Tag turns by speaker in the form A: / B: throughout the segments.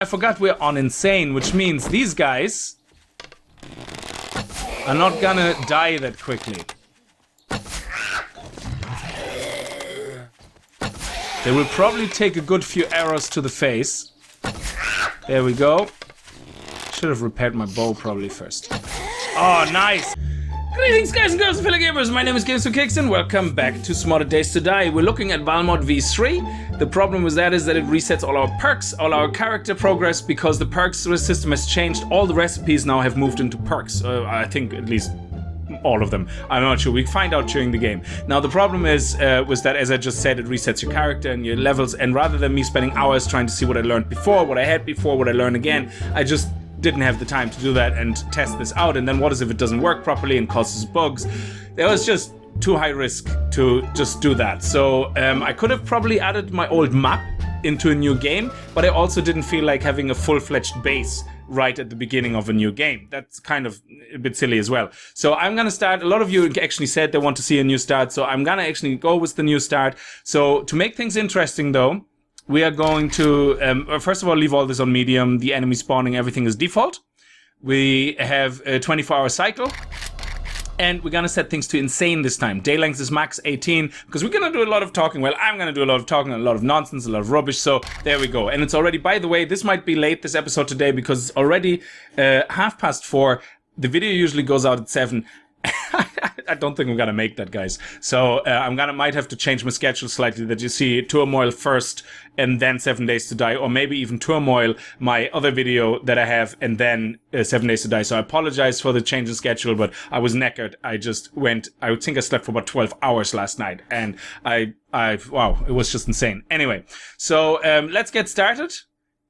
A: I forgot we're on insane, which means these guys are not gonna die that quickly. They will probably take a good few arrows to the face. There we go. Should have repaired my bow probably first. Oh, nice! Greetings guys and girls and fellow gamers, my name is Games2Kicks and welcome back to Smarter Days to Die. We're looking at Valmod v3. The problem with that is that it resets all our perks, all our character progress, because the perks system has changed. All the recipes now have moved into perks. I think at least all of them. I'm not sure. We find out during the game. Now the problem is, was that, as I just said, it resets your character and your levels, and rather than me spending hours trying to see what I learned before, what I had before, what I learned again, I just didn't have the time to do that and test this out. And then what is if it doesn't work properly and causes bugs? That was just too high risk to just do that. So I could have probably added my old map into a new game, but I also didn't feel like having a full-fledged base right at the beginning of a new game. That's kind of a bit silly as well. So I'm gonna start. A lot of you actually said they want to see a new start, so I'm gonna actually go with the new start. So to make things interesting though, we are going to, first of all, leave all this on medium. The enemy spawning, everything is default. We have a 24-hour cycle. And we're gonna set things to insane this time. Day length is max 18, because we're gonna do a lot of talking. Well, I'm gonna do a lot of talking, a lot of nonsense, a lot of rubbish, so there we go. And it's already, by the way, this might be late, this episode today, because it's already 4:30. The video usually goes out at 7. I don't think I'm gonna make that, guys. So might have to change my schedule slightly, that you see Turmoil first and then 7 Days to Die, or maybe even Turmoil, my other video that I have, and then 7 Days to Die. So I apologize for the change in schedule, but I was knackered. I think I slept for about 12 hours last night, and wow, it was just insane. Anyway, so let's get started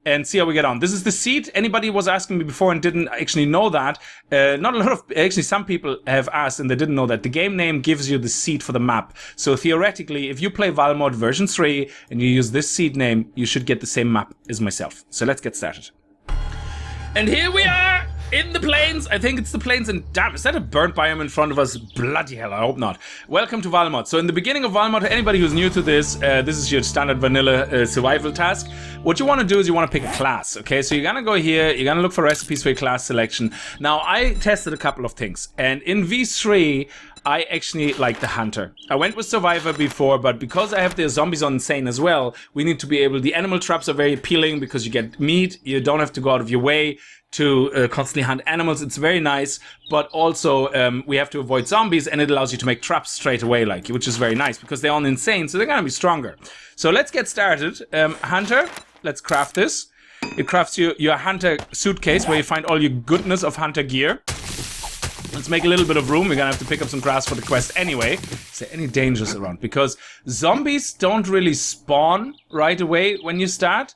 A: and see how we get on. This is the seed. Anybody was asking me before and didn't actually know that. Not a lot of, actually some people have asked and they didn't know that. The game name gives you the seed for the map. So theoretically, if you play Valmod version 3 and you use this seed name, you should get the same map as myself. So let's get started. And here we are in the plains. I think it's the plains, and damn, is that a burnt biome in front of us? Bloody hell, I hope not. Welcome to Valmod. So in the beginning of Valmod, anybody who's new to this, this is your standard vanilla survival task. What you want to do is you want to pick a class, okay? So you're gonna go here, you're gonna look for recipes for your class selection. Now, I tested a couple of things, and in V3, I actually like the hunter. I went with survivor before, but because I have the zombies on insane as well, we need to be able, the animal traps are very appealing because you get meat, you don't have to go out of your way to constantly hunt animals. It's very nice, but also we have to avoid zombies, and it allows you to make traps straight away, which is very nice because they're on insane, so they're gonna be stronger. So let's get started. Hunter, let's craft this. It crafts you your hunter suitcase where you find all your goodness of hunter gear. Let's make a little bit of room. We're gonna have to pick up some grass for the quest anyway. Is there any dangers around? Because zombies don't really spawn right away when you start.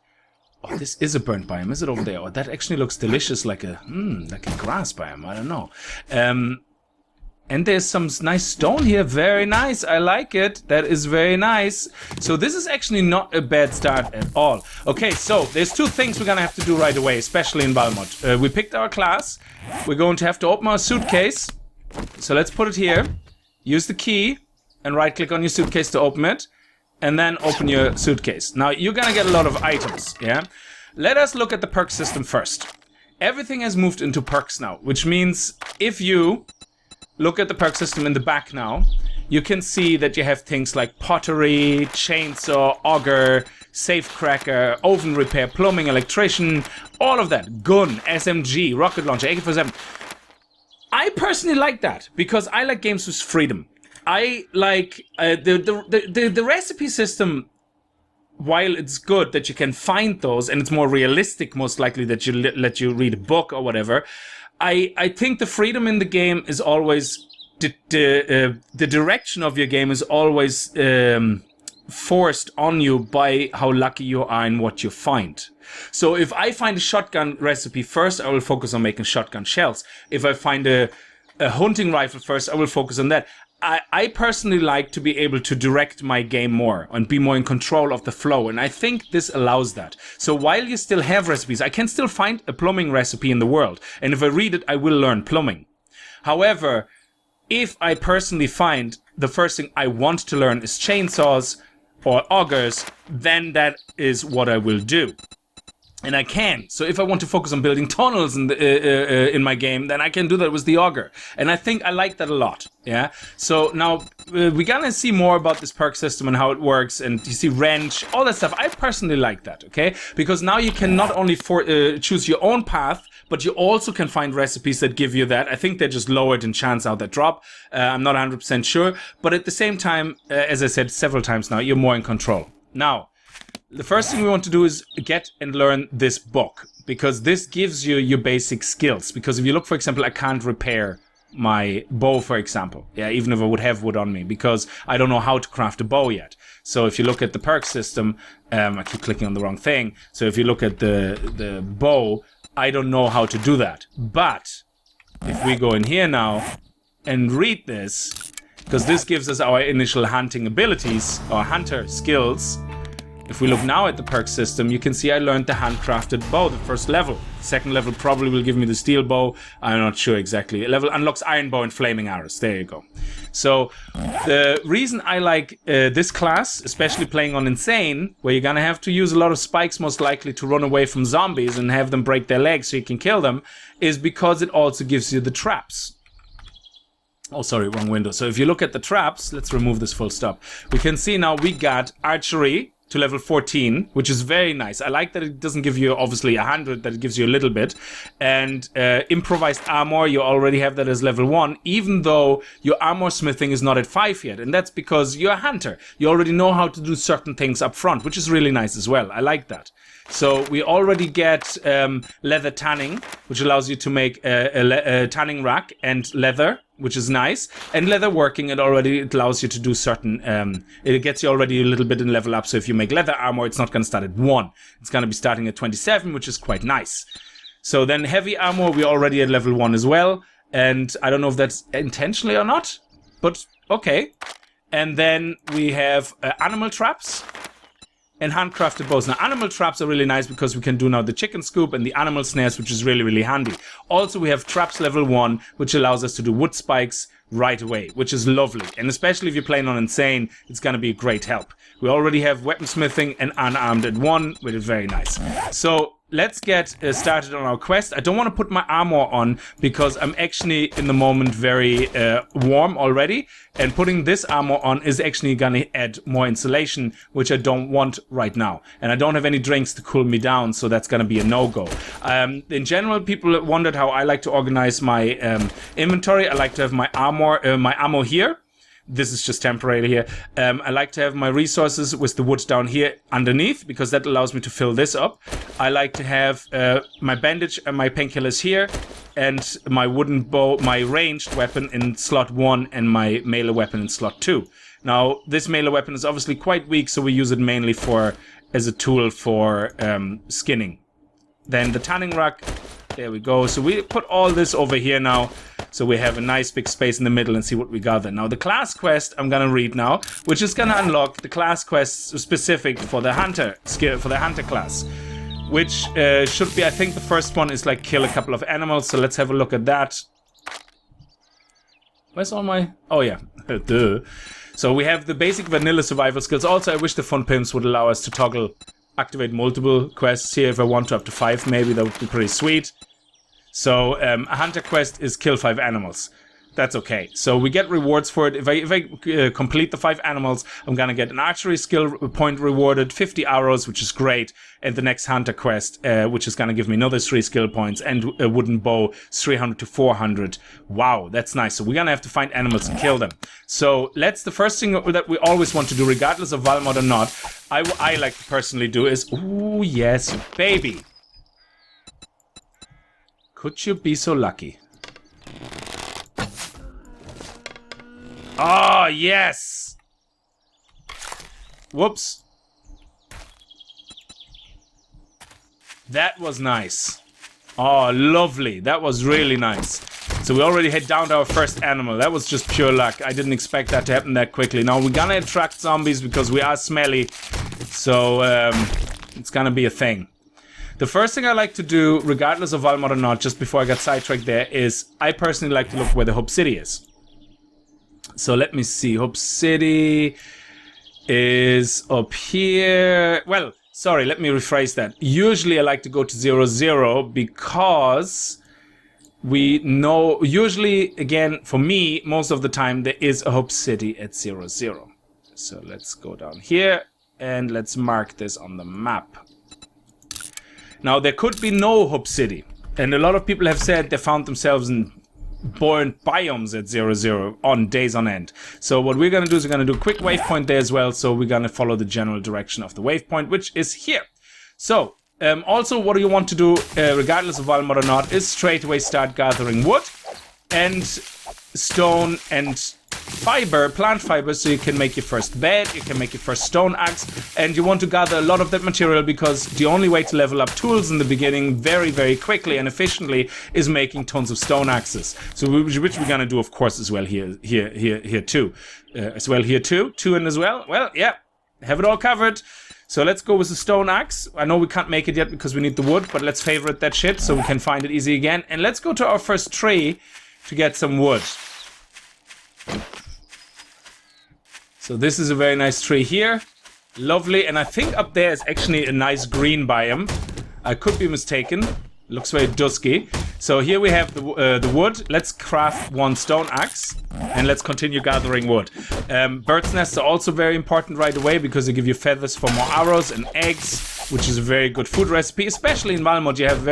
A: Oh, this is a burnt biome. Is it over there? Oh, that actually looks delicious, like a grass biome. I don't know. And there's some nice stone here. Very nice. I like it. That is very nice. So this is actually not a bad start at all. Okay, so there's two things we're gonna have to do right away, especially in Valmod. We picked our class. We're going to have to open our suitcase. So let's put it here. Use the key and right-click on your suitcase to open it. And then open your suitcase. Now, you're gonna get a lot of items, yeah? Let us look at the perk system first. Everything has moved into perks now, which means if you look at the perk system in the back now, you can see that you have things like pottery, chainsaw, auger, safecracker, oven repair, plumbing, electrician, all of that. Gun, SMG, rocket launcher, AK-47. I personally like that because I like games with freedom. I like the recipe system. While it's good that you can find those, and it's more realistic, most likely, that you let you read a book or whatever, I think the freedom in the game is always the direction of your game is always forced on you by how lucky you are in what you find. So if I find a shotgun recipe first, I will focus on making shotgun shells. If I find a hunting rifle first, I will focus on that. I personally like to be able to direct my game more and be more in control of the flow, and I think this allows that. So while you still have recipes, I can still find a plumbing recipe in the world, and if I read it, I will learn plumbing. However, if I personally find the first thing I want to learn is chainsaws or augers, then that is what I will do. And I can. So if I want to focus on building tunnels in my game, then I can do that with the auger. And I think I like that a lot. Yeah. So now we're gonna see more about this perk system and how it works. And you see wrench, all that stuff. I personally like that. Okay. Because now you can not only choose your own path, but you also can find recipes that give you that. I think they're just lowered in chance out that drop. I'm not 100% sure. But at the same time, as I said several times now, you're more in control. Now, the first thing we want to do is get and learn this book, because this gives you your basic skills. Because if you look, for example, I can't repair my bow, for example. Yeah, even if I would have wood on me, because I don't know how to craft a bow yet. So if you look at the perk system, I keep clicking on the wrong thing. So if you look at the bow, I don't know how to do that. But if we go in here now and read this, because this gives us our initial hunting abilities, or hunter skills. If we look now at the perk system, you can see I learned the handcrafted bow, the first level. The second level probably will give me the steel bow. I'm not sure exactly. A level unlocks iron bow and flaming arrows. There you go. So the reason I like this class, especially playing on Insane, where you're gonna have to use a lot of spikes most likely to run away from zombies and have them break their legs so you can kill them, is because it also gives you the traps. Oh, sorry, wrong window. So if you look at the traps, let's remove this full stop. We can see now we got archery to level 14, which is very nice. I like that it doesn't give you obviously 100, that it gives you a little bit. And improvised armor, you already have that as level 1, even though your armor smithing is not at 5 yet. And that's because you're a hunter. You already know how to do certain things up front, which is really nice as well. I like that. So we already get leather tanning, which allows you to make a tanning rack and leather, which is nice. And leather working, it allows you to do certain, it gets you already a little bit in level up. So if you make leather armor, it's not going to start at 1. It's going to be starting at 27, which is quite nice. So then heavy armor, we're already at level 1 as well. And I don't know if that's intentionally or not, but okay. And then we have animal traps and handcrafted bows. Now, animal traps are really nice because we can do now the chicken scoop and the animal snares, which is really, really handy. Also, we have traps level 1, which allows us to do wood spikes right away, which is lovely. And especially if you're playing on Insane, it's going to be a great help. We already have weaponsmithing and unarmed at 1, which is very nice. So let's get started on our quest. I don't want to put my armor on because I'm actually in the moment very warm already, and putting this armor on is actually gonna add more insulation, which I don't want right now. And I don't have any drinks to cool me down, so that's gonna be a no-go. In general, people wondered how I like to organize my inventory. I like to have my ammo here. This is just temporary here. I like to have my resources with the wood down here underneath, because that allows me to fill this up. I like to have my bandage and my painkillers here, and my wooden bow, my ranged weapon in slot 1, and my melee weapon in slot 2. Now, this melee weapon is obviously quite weak, so we use it mainly as a tool for skinning. Then the tanning rack, there we go. So we put all this over here now, so we have a nice big space in the middle, and see what we got there. Now, the class quest I'm gonna read now, which is gonna unlock the class quests specific for the hunter skill, for the hunter class, which should be, I think the first one is like kill a couple of animals. So let's have a look at that. Where's all my, oh yeah, duh. So we have the basic vanilla survival skills. Also, I wish the fun pimps would allow us to activate multiple quests here. If I want to up to 5, maybe that would be pretty sweet. So a hunter quest is kill 5 animals. That's okay. So we get rewards for it. If I complete the 5 animals, I'm gonna get an archery skill point rewarded, 50 arrows, which is great. And the next hunter quest, which is gonna give me another 3 skill points, and a wooden bow, 300 to 400. Wow, that's nice. So we're gonna have to find animals and kill them. So the first thing that we always want to do, regardless of Valmod or not, I like to personally do is, ooh, yes, baby. Could you be so lucky? Oh, yes! Whoops. That was nice. Oh, lovely. That was really nice. So we already hit down to our first animal. That was just pure luck. I didn't expect that to happen that quickly. Now, we're gonna attract zombies because we are smelly. So, it's gonna be a thing. The first thing I like to do, regardless of Valmod or not, just before I got sidetracked there, is I personally like to look where the Hope City is. So let me see. Hope City is up here. Well, Sorry, let me rephrase that. Usually I like to go to 0, 0 because we know, usually, again, for me, most of the time, there is a hub city at 0, 0. So let's go down here and let's mark this on the map. Now, there could be no hub city. And a lot of people have said they found themselves in buoyant biomes at 0, 0 on days on end. So what we're going to do is we're going to do a quick waypoint there as well. So we're going to follow the general direction of the waypoint, which is here. So also what you want to do, regardless of Valmod or not, is straight away start gathering wood and stone and fiber, plant fiber, so you can make your first bed, you can make your first stone axe, and you want to gather a lot of that material because the only way to level up tools in the beginning very, very quickly and efficiently is making tons of stone axes. So which we're gonna do, of course, as well here too. As well here too, and as well. Well, yeah, have it all covered. So let's go with the stone axe. I know we can't make it yet because we need the wood, but let's favorite that shit so we can find it easy again. And let's go to our first tree to get some wood. So this is a very nice tree here. Lovely. And I think up there is actually a nice green biome. I could be mistaken. Looks very dusky. So here we have the wood. Let's craft one stone axe. And let's continue gathering wood. Bird's nests are also very important right away because they give you feathers for more arrows and eggs, which is a very good food recipe. Especially in Valmod, you have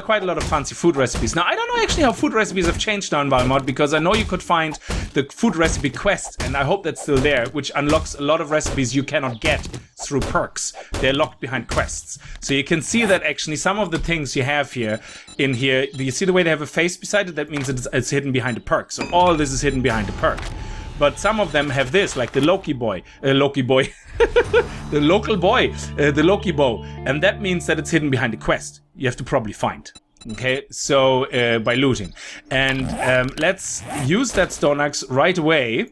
A: quite a lot of fancy food recipes. Now, I don't know actually how food recipes have changed now in Valmod because I know you could find the food recipe quest, and I hope that's still there, which unlocks a lot of recipes you cannot get through perks. They're locked behind quests. So you can see that actually some of the things you have here, do you see the way they have a face beside it? That means it's hidden behind a perk. So all this is hidden behind a perk. But some of them have this, like the Loki boy, the local boy, the Loki bow. And that means that it's hidden behind a quest. You have to probably find. Okay, so by looting. And let's use that stone axe right away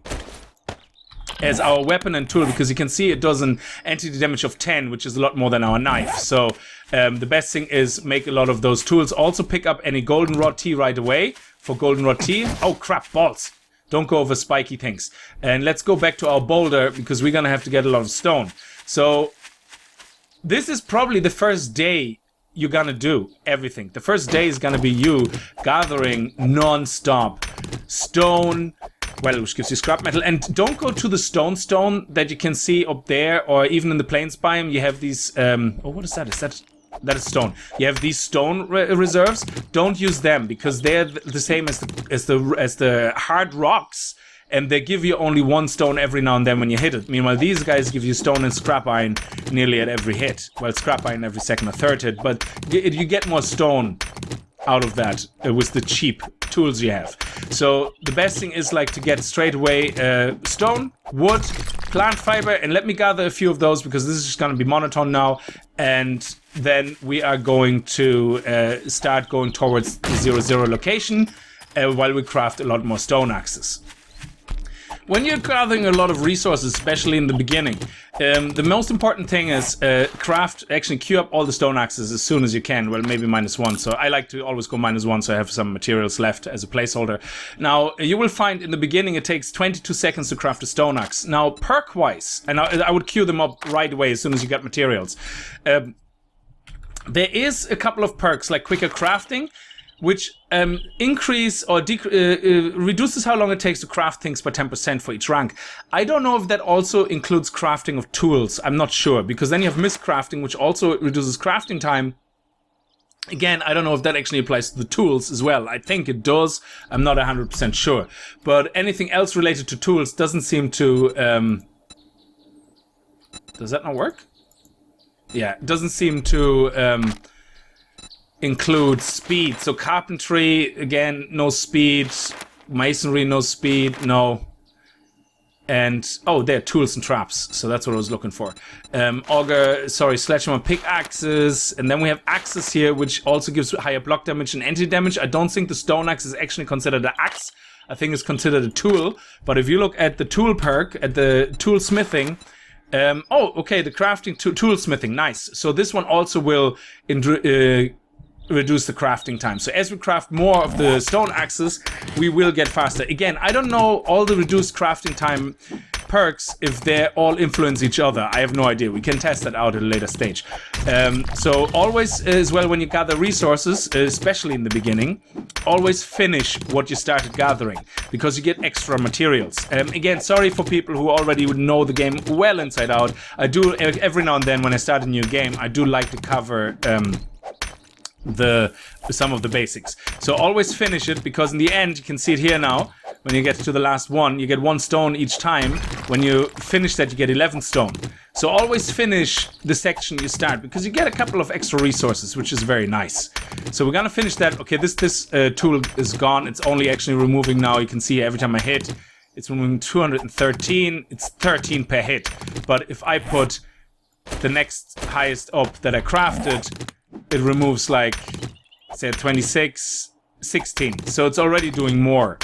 A: as our weapon and tool, because you can see it does an entity damage of 10, which is a lot more than our knife. So the best thing is make a lot of those tools. Also pick up any goldenrod tea right away for goldenrod tea. Oh crap, balls. Don't go over spiky things. And let's go back to our boulder because we're gonna have to get a lot of stone. So this is probably the first day you're gonna do everything. The first day is gonna be you gathering non-stop stone, well, which gives you scrap metal. And don't go to the stone that you can see up there, or even in the plains biome. You have these oh, what is that? That is stone. You have these stone reserves. Don't use them because they're the same as the hard rocks, and they give you only one stone every now and then when you hit it. Meanwhile, these guys give you stone and scrap iron nearly at every hit. Well, scrap iron every second or third hit, but you get more stone out of that with the cheap tools you have. So the best thing is like to get straight away stone, wood, plant fiber, and let me gather a few of those because this is just going to be monotone now. And then we are going to start going towards the 0, 0 location while we craft a lot more stone axes. When you're gathering a lot of resources, especially in the beginning, the most important thing is actually queue up all the stone axes as soon as you can. Well, maybe -1. So I like to always go -1 so I have some materials left as a placeholder. Now, you will find in the beginning it takes 22 seconds to craft a stone axe. Now, perk-wise, and I would queue them up right away as soon as you get materials. There is a couple of perks like quicker crafting, which increase or reduces how long it takes to craft things by 10% for each rank. I don't know if that also includes crafting of tools. I'm not sure, because then you have miscrafting, which also reduces crafting time. Again, I don't know if that actually applies to the tools as well. I think it does. I'm not 100% sure. But anything else related to tools doesn't seem to... Does that not work? Yeah, it doesn't seem to... include speed. So carpentry, again, no speed. Masonry, no speed, no. And, oh, there, tools and traps. So that's what I was looking for. Sledgehammer pickaxes. And then we have axes here, which also gives higher block damage and entity damage. I don't think the stone axe is actually considered an axe. I think it's considered a tool. But if you look at the tool perk, at the tool smithing, oh, okay, the crafting tool smithing, nice. So this one also will reduce the crafting time. So as we craft more of the stone axes, we will get faster. Again, I don't know all the reduced crafting time perks if they all influence each other. I have no idea. We can test that out at a later stage. So always, as well, when you gather resources, especially in the beginning, always finish what you started gathering, because you get extra materials. Again, sorry for people who already would know the game well inside out. I do, every now and then when I start a new game, I do like to cover some of the basics. So always finish it, because in the end, you can see it here now, when you get to the last one, you get 1 stone each time. When you finish that, you get 11 stone. So always finish the section you start, because you get a couple of extra resources, which is very nice. So we're gonna finish that. Okay, this tool is gone. It's only actually removing now. You can see every time I hit, it's removing 213. It's 13 per hit. But if I put the next highest up that I crafted, it removes like, say, 26, 16. So it's already doing more.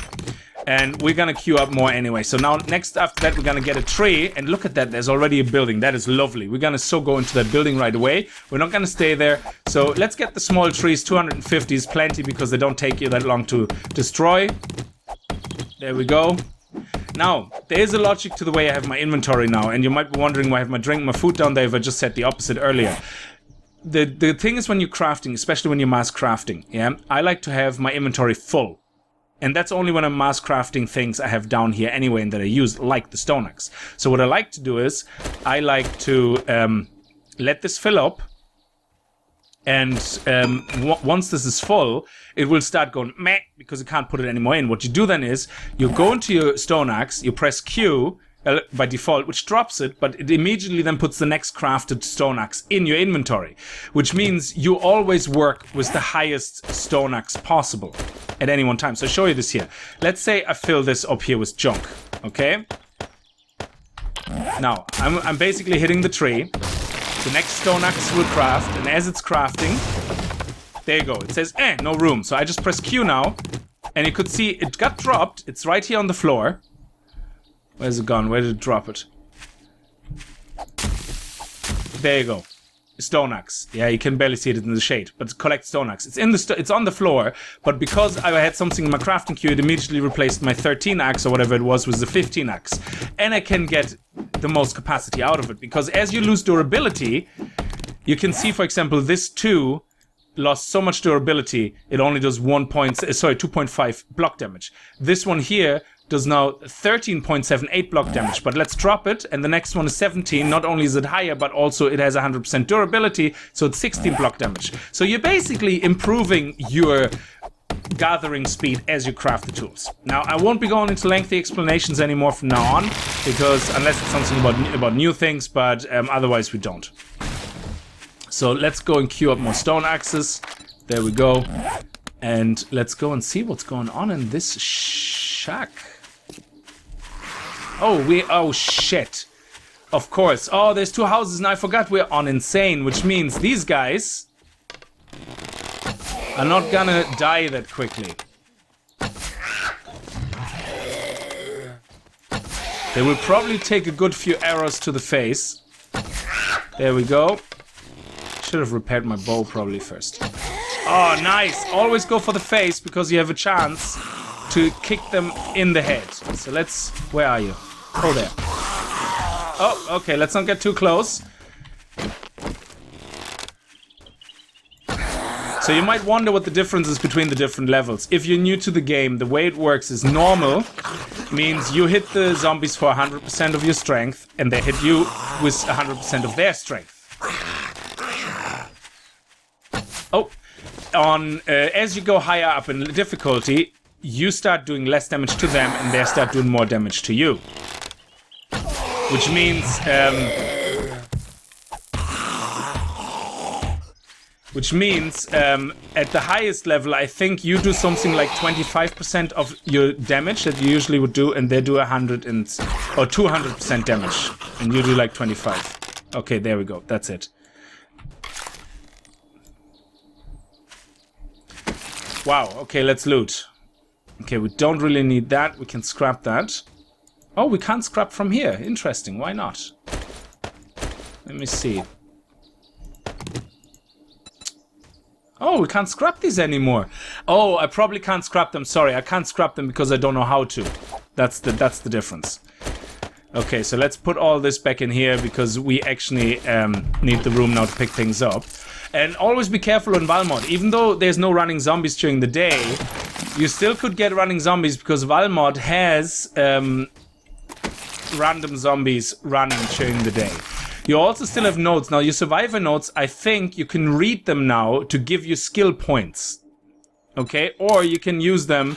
A: And we're gonna queue up more anyway. So now, next after that, we're gonna get a tree. And look at that, there's already a building. That is lovely. We're gonna go into that building right away. We're not gonna stay there. So let's get the small trees. 250 is plenty, because they don't take you that long to destroy. There we go. Now, there is a logic to the way I have my inventory now. And you might be wondering why I have my drink, my food down there, if I just said the opposite earlier. The thing is, when you're crafting, especially when you're mass crafting, yeah, I like to have my inventory full. And that's only when I'm mass crafting things I have down here anyway and that I use, like the stone axe. So what I like to do is, I like to let this fill up. And once this is full, it will start going meh, because you can't put it anymore in. What you do then is, you go into your stone axe, you press Q, by default, which drops it, but it immediately then puts the next crafted stone axe in your inventory, which means you always work with the highest stone axe possible at any one time. So I'll show you this here. Let's say I fill this up here with junk, okay? Now, I'm basically hitting the tree. The next stone axe will craft, and as it's crafting, there you go. It says, no room. So I just press Q now, and you could see it got dropped. It's right here on the floor. Where's it gone? Where did it drop it? There you go. Stone axe. Yeah, you can barely see it in the shade, but collect stone axe. It's in the it's on the floor, but because I had something in my crafting queue, it immediately replaced my 13 axe or whatever it was with the 15 axe, and I can get the most capacity out of it, because as you lose durability, you can see, for example, this 2 lost so much durability, it only does 2.5 block damage. This one here does now 13.78 block damage, but let's drop it, and the next one is 17. Not only is it higher, but also it has 100% durability, so it's 16 block damage. So you're basically improving your gathering speed as you craft the tools. Now, I won't be going into lengthy explanations anymore from now on, because unless it's something about new things, but otherwise we don't. So let's go and queue up more stone axes. There we go. And let's go and see what's going on in this shack. Oh shit. Of course. Oh, there's 2 houses and I forgot we're on insane, which means these guys are not gonna die that quickly. They will probably take a good few arrows to the face. There we go. Should have repaired my bow probably first. Oh, nice. Always go for the face, because you have a chance to kick them in the head. So let's... Where are you? Oh, there. Oh, okay. Let's not get too close. So you might wonder what the difference is between the different levels. If you're new to the game, the way it works is normal. Means you hit the zombies for 100% of your strength, and they hit you with 100% of their strength. Oh. As you go higher up in difficulty, you start doing less damage to them, and they start doing more damage to you. Which means, at the highest level, I think you do something like 25% of your damage that you usually would do, and they do 200% damage, and you do like 25. Okay, there we go. That's it. Wow, okay, let's loot. Okay, we don't really need that. We can scrap that. Oh, we can't scrap from here. Interesting, why not? Let me see. Oh, we can't scrap these anymore. Oh, I probably can't scrap them. Sorry, I can't scrap them because I don't know how to. That's the difference. Okay, so let's put all this back in here because we actually need the room now to pick things up. And always be careful on Valmod. Even though there's no running zombies during the day, you still could get running zombies because Valmod has random zombies running during the day. You also still have notes. Now, your survivor notes, I think you can read them now to give you skill points. Okay? Or you can use them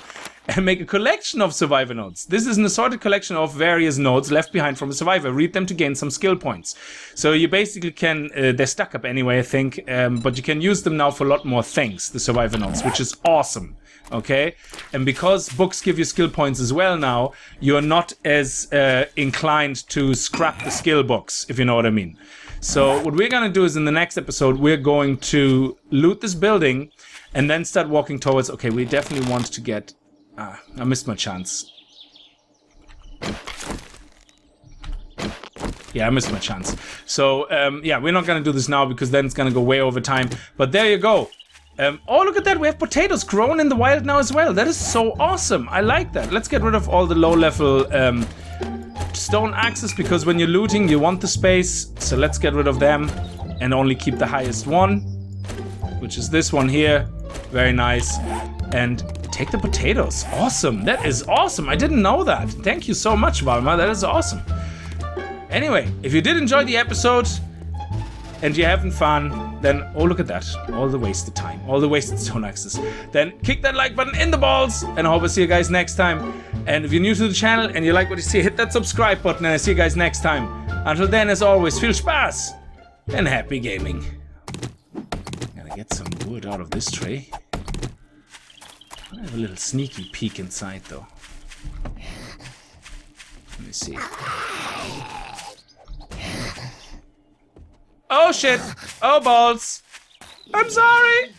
A: and make a collection of survivor notes. This is an assorted collection of various notes left behind from a survivor. Read them to gain some skill points. So you basically can, they're stuck up anyway, I think, but you can use them now for a lot more things, the survivor notes, which is awesome. Okay? And because books give you skill points as well now, you're not as inclined to scrap the skill books, if you know what I mean. So what we're going to do is in the next episode, we're going to loot this building and then start walking towards... Okay, we definitely want to get... I missed my chance. Yeah, I missed my chance. So, yeah, we're not going to do this now because then it's going to go way over time. But there you go. Oh, look at that. We have potatoes grown in the wild now as well. That is so awesome. I like that. Let's get rid of all the low-level stone axes because when you're looting, you want the space. So let's get rid of them and only keep the highest one, which is this one here. Very nice. And take the potatoes. Awesome. That is awesome. I didn't know that. Thank you so much, Valmod. That is awesome. Anyway, if you did enjoy the episode and you're having fun, then, oh, look at that. All the wasted time. All the wasted stone axes. Then kick that like button in the balls, and I hope I see you guys next time. And if you're new to the channel and you like what you see, hit that subscribe button, and I see you guys next time. Until then, as always, viel Spaß and happy gaming. Gotta get some wood out of this tray. I have a little sneaky peek inside, though. Let me see. Oh, shit! Oh, balls! I'm sorry!